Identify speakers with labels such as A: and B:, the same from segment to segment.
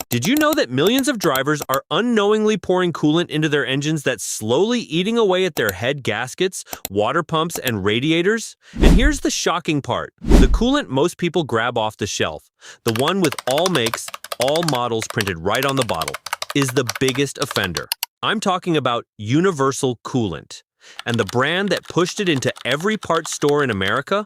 A: Did you know that millions of drivers are unknowingly pouring coolant into their engines that's slowly eating away at their head gaskets, water pumps, and radiators? And here's the shocking part. The coolant most people grab off the shelf, the one with all makes, all models printed right on the bottle, is the biggest offender. I'm talking about Universal Coolant. And the brand that pushed it into every parts store in America?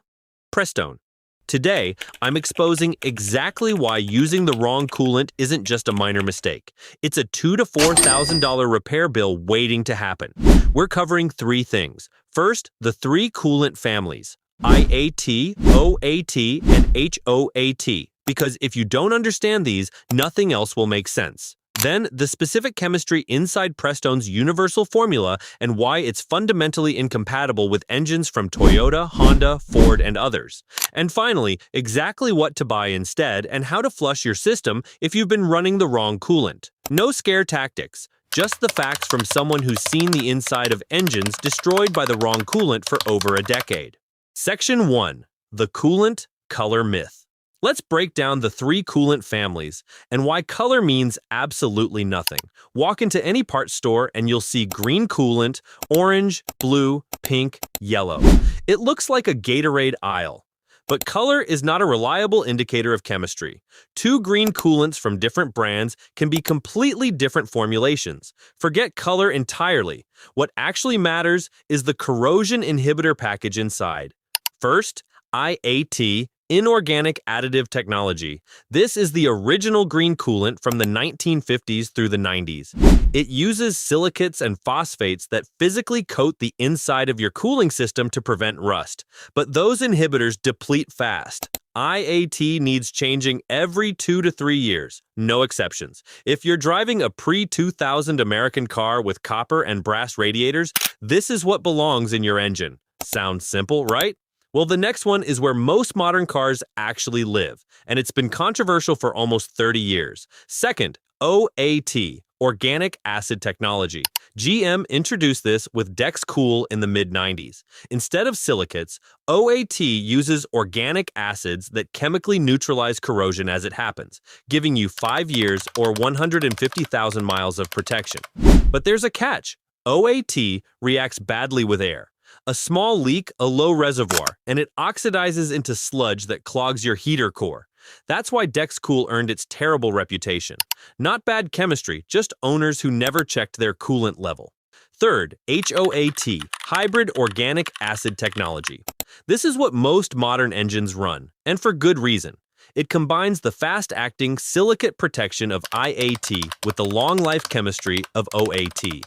A: Prestone. Today, I'm exposing exactly why using the wrong coolant isn't just a minor mistake. It's a $2,000 to $4,000 repair bill waiting to happen. We're covering three things. First, the three coolant families, IAT, OAT, and HOAT. Because if you don't understand these, nothing else will make sense. Then, the specific chemistry inside Prestone's universal formula and why it's fundamentally incompatible with engines from Toyota, Honda, Ford, and others. And finally, exactly what to buy instead and how to flush your system if you've been running the wrong coolant. No scare tactics, just the facts from someone who's seen the inside of engines destroyed by the wrong coolant for over a decade. Section 1. The Coolant Color Myth. Let's break down the three coolant families and why color means absolutely nothing. Walk into any parts store and you'll see green coolant, orange, blue, pink, yellow. It looks like a Gatorade aisle. But color is not a reliable indicator of chemistry. Two green coolants from different brands can be completely different formulations. Forget color entirely. What actually matters is the corrosion inhibitor package inside. First, IAT, Inorganic Additive Technology. This is the original green coolant from the 1950s through the 90s. It uses silicates and phosphates that physically coat the inside of your cooling system to prevent rust. But those inhibitors deplete fast. IAT needs changing every 2 to 3 years, no exceptions. If you're driving a pre-2000 American car with copper and brass radiators, this is what belongs in your engine. Sounds simple, right? Well, the next one is where most modern cars actually live, and it's been controversial for almost 30 years. Second, OAT, Organic Acid Technology. GM introduced this with Dexcool in the mid-90s. Instead of silicates, OAT uses organic acids that chemically neutralize corrosion as it happens, giving you 5 years or 150,000 miles of protection. But there's a catch. OAT reacts badly with air. A small leak, a low reservoir, and it oxidizes into sludge that clogs your heater core. That's why Dexcool earned its terrible reputation. Not bad chemistry, just owners who never checked their coolant level. Third, HOAT, Hybrid Organic Acid Technology. This is what most modern engines run, and for good reason. It combines the fast-acting silicate protection of IAT with the long-life chemistry of OAT.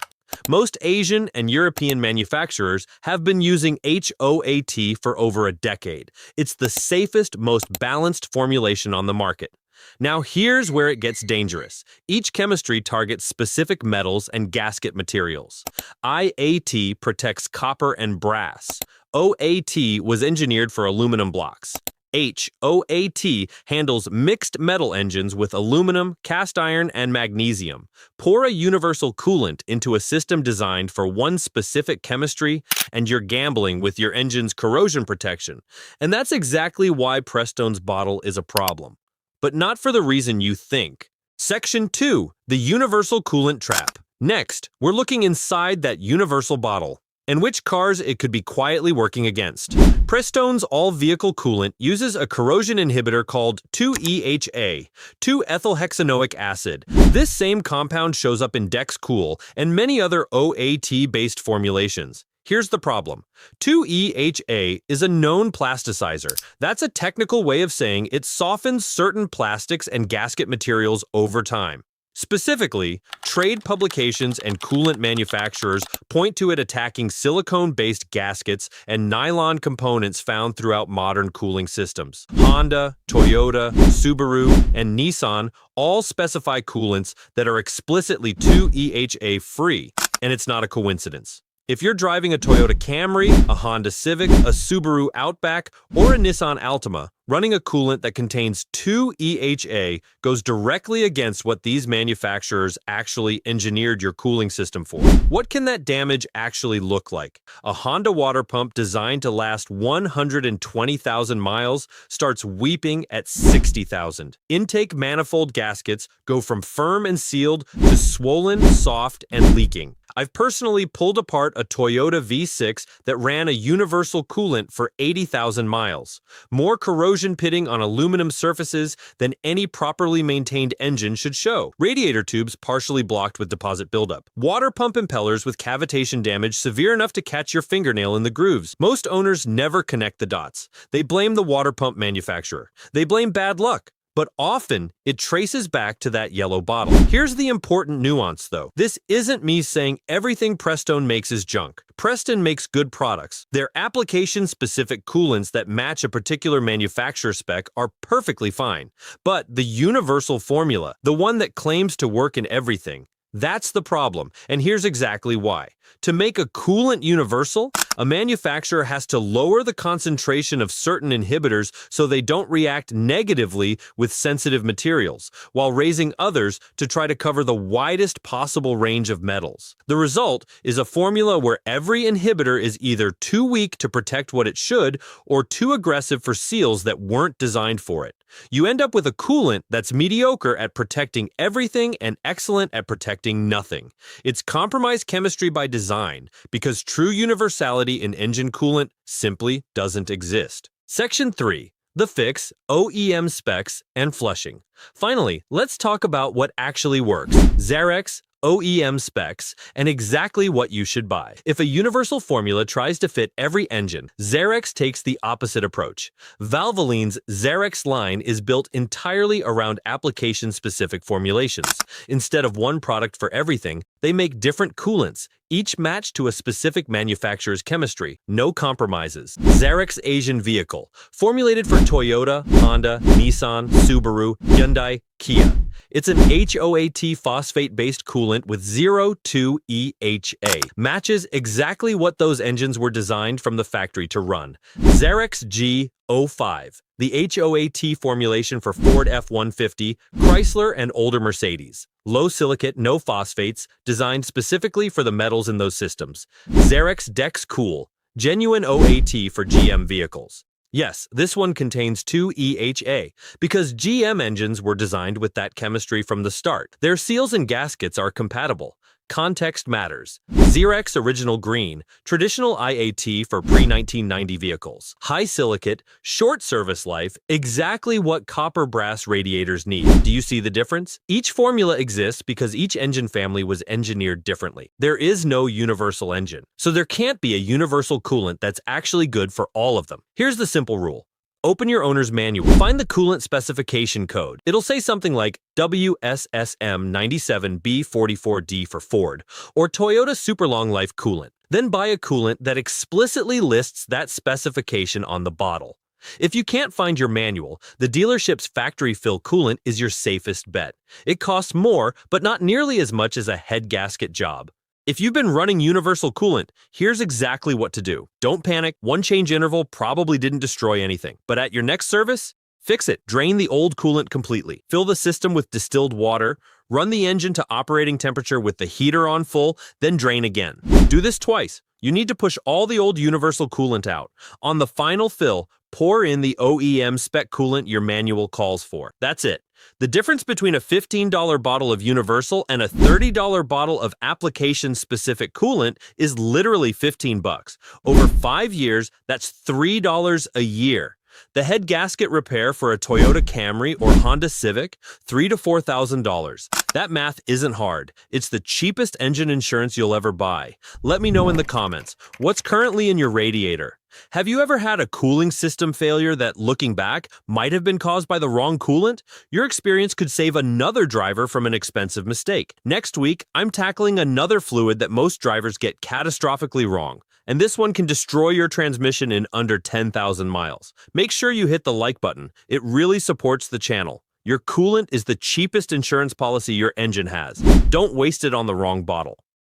A: Most Asian and European manufacturers have been using HOAT for over a decade. It's the safest, most balanced formulation on the market. Now here's where it gets dangerous. Each chemistry targets specific metals and gasket materials. IAT protects copper and brass. OAT was engineered for aluminum blocks. HOAT handles mixed metal engines with aluminum, cast iron, and magnesium. Pour a universal coolant into a system designed for one specific chemistry, and you're gambling with your engine's corrosion protection. And that's exactly why Prestone's bottle is a problem. But not for the reason you think. Section 2. The Universal Coolant Trap. Next, we're looking inside that universal bottle, and which cars it could be quietly working against. Prestone's all-vehicle coolant uses a corrosion inhibitor called 2-EHA, 2-ethylhexanoic acid. This same compound shows up in Dexcool and many other OAT-based formulations. Here's the problem. 2-EHA is a known plasticizer. That's a technical way of saying it softens certain plastics and gasket materials over time. Specifically, trade publications and coolant manufacturers point to it attacking silicone-based gaskets and nylon components found throughout modern cooling systems. Honda, Toyota, Subaru, and Nissan all specify coolants that are explicitly 2-EHA free, and it's not a coincidence. If you're driving a Toyota Camry, a Honda Civic, a Subaru Outback, or a Nissan Altima, running a coolant that contains 2 EHA goes directly against what these manufacturers actually engineered your cooling system for. What can that damage actually look like? A Honda water pump designed to last 120,000 miles starts weeping at 60,000. Intake manifold gaskets go from firm and sealed to swollen, soft, and leaking. I've personally pulled apart a Toyota V6 that ran a universal coolant for 80,000 miles. More corrosion pitting on aluminum surfaces than any properly maintained engine should show. Radiator tubes partially blocked with deposit buildup. Water pump impellers with cavitation damage severe enough to catch your fingernail in the grooves. Most owners never connect the dots. They blame the water pump manufacturer. They blame bad luck. But often, it traces back to that yellow bottle. Here's the important nuance, though. This isn't me saying everything Prestone makes is junk. Prestone makes good products. Their application-specific coolants that match a particular manufacturer spec are perfectly fine. But the universal formula, the one that claims to work in everything, that's the problem, and here's exactly why. To make a coolant universal, a manufacturer has to lower the concentration of certain inhibitors so they don't react negatively with sensitive materials, while raising others to try to cover the widest possible range of metals. The result is a formula where every inhibitor is either too weak to protect what it should or too aggressive for seals that weren't designed for it. You end up with a coolant that's mediocre at protecting everything and excellent at protecting nothing. It's compromised chemistry by design, because true universality in engine coolant simply doesn't exist. Section 3. The fix, OEM specs, and flushing. Finally, let's talk about what actually works. Zerex, OEM specs, and exactly what you should buy. If a universal formula tries to fit every engine, Zerex takes the opposite approach. Valvoline's Zerex line is built entirely around application-specific formulations. Instead of one product for everything, they make different coolants, each matched to a specific manufacturer's chemistry. No compromises. Zerex Asian Vehicle, formulated for Toyota, Honda, Nissan, Subaru, Hyundai, Kia. It's an HOAT phosphate-based coolant with 0,2 EHA. Matches exactly what those engines were designed from the factory to run. Zerex G05, the HOAT formulation for Ford F-150, Chrysler, and older Mercedes. Low silicate, no phosphates, designed specifically for the metals in those systems. Zerex Dex Cool, genuine OAT for GM vehicles. Yes, this one contains 2 EHA, because GM engines were designed with that chemistry from the start. Their seals and gaskets are compatible. Context matters. Zerex Original Green, traditional IAT for pre-1990 vehicles. High silicate, short service life, exactly what copper brass radiators need. Do you see the difference? Each formula exists because each engine family was engineered differently. There is no universal engine, so there can't be a universal coolant that's actually good for all of them. Here's the simple rule. Open your owner's manual. Find the coolant specification code. It'll say something like WSSM97B44D for Ford, or Toyota Super Long Life Coolant. Then buy a coolant that explicitly lists that specification on the bottle. If you can't find your manual, the dealership's factory fill coolant is your safest bet. It costs more, but not nearly as much as a head gasket job. If you've been running universal coolant, here's exactly what to do. Don't panic. One change interval probably didn't destroy anything. But at your next service, fix it. Drain the old coolant completely. Fill the system with distilled water. Run the engine to operating temperature with the heater on full, then drain again. Do this twice. You need to push all the old universal coolant out. On the final fill, pour in the OEM spec coolant your manual calls for. That's it. The difference between a $15 bottle of universal and a $30 bottle of application-specific coolant is literally $15. Over 5 years, that's $3 a year. The head gasket repair for a Toyota Camry or Honda Civic, $3,000 to $4,000. That math isn't hard. It's the cheapest engine insurance you'll ever buy. Let me know in the comments, what's currently in your radiator? Have you ever had a cooling system failure that, looking back, might have been caused by the wrong coolant? Your experience could save another driver from an expensive mistake. Next week, I'm tackling another fluid that most drivers get catastrophically wrong. And this one can destroy your transmission in under 10,000 miles. Make sure you hit the like button. It really supports the channel. Your coolant is the cheapest insurance policy your engine has. Don't waste it on the wrong bottle.